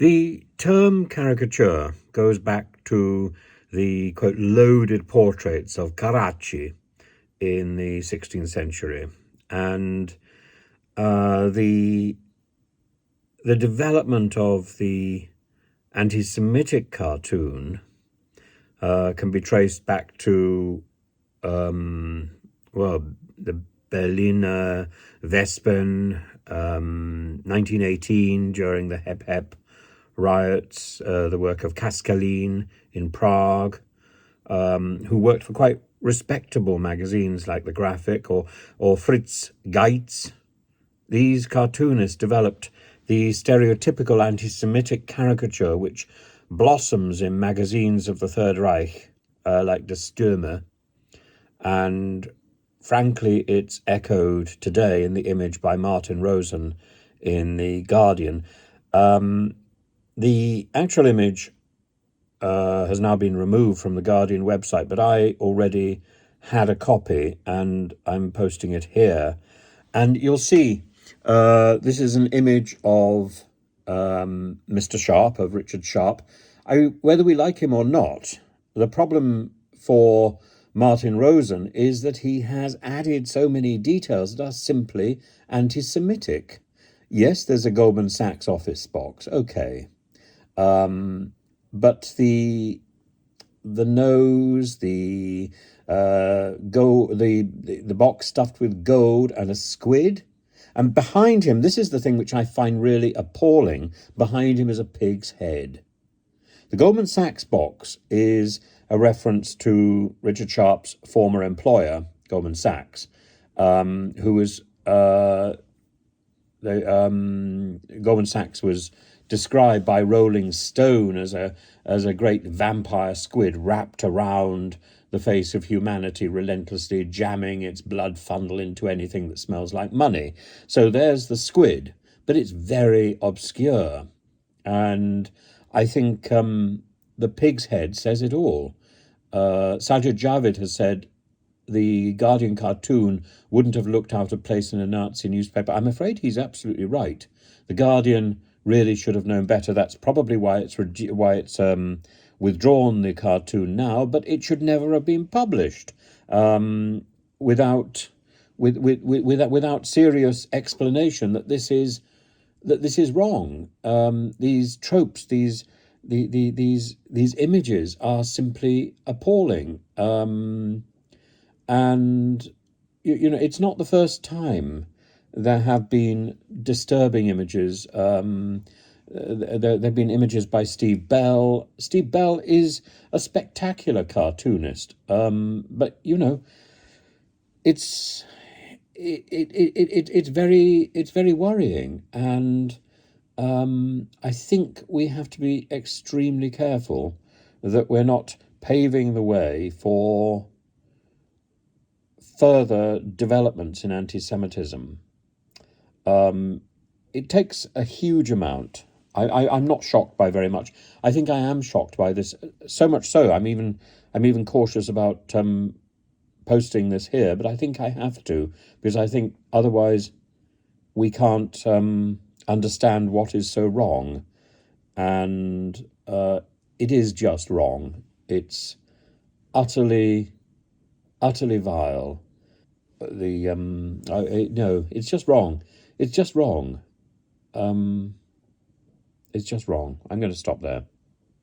The term caricature goes back to the, quote, loaded portraits of Carracci in the 16th century. And the development of the anti-Semitic cartoon can be traced back to, the Berliner Wespen, 1918, during the Hep Hep riots, the work of Kaskalin in Prague, who worked for quite respectable magazines like The Graphic or Fritz Geitz. These cartoonists developed the stereotypical anti-Semitic caricature which blossoms in magazines of the Third Reich, like Der Stürmer, and frankly it's echoed today in the image by Martin Rowson in The Guardian. The actual image has now been removed from the Guardian website, but I already had a copy and I'm posting it here. And you'll see this is an image of Mr. Sharp, of Richard Sharp. Whether we like him or not, the problem for Martin Rowson is that he has added so many details that are simply anti-Semitic. Yes, there's a Goldman Sachs office box, okay. But the nose, the box stuffed with gold and a squid, and behind him, this is the thing which I find really appalling, behind him is a pig's head. The Goldman Sachs box is a reference to Richard Sharp's former employer, Goldman Sachs, who was Goldman Sachs was described by Rolling Stone as a great vampire squid wrapped around the face of humanity, relentlessly jamming its blood funnel into anything that smells like money. So there's the squid, but it's very obscure. And I think the pig's head says it all. Sajid Javid has said the Guardian cartoon wouldn't have looked out of place in a Nazi newspaper. I'm afraid he's absolutely right. The Guardian really should have known better. That's probably why it's withdrawn the cartoon now, but it should never have been published without serious explanation that this is wrong. These tropes, these images are simply appalling. And it's not the first time there have been disturbing images. There have been images by Steve Bell. Steve Bell is a spectacular cartoonist, but it's very worrying, and I think we have to be extremely careful that we're not paving the way for further developments in anti-Semitism. It takes a huge amount. I'm not shocked by very much. I think I am shocked by this, so much so I'm even cautious about posting this here, but I think I have to, because I think otherwise we can't understand what is so wrong. And it is just wrong. It's utterly vile. No, it's just wrong. It's just wrong. It's just wrong. I'm going to stop there.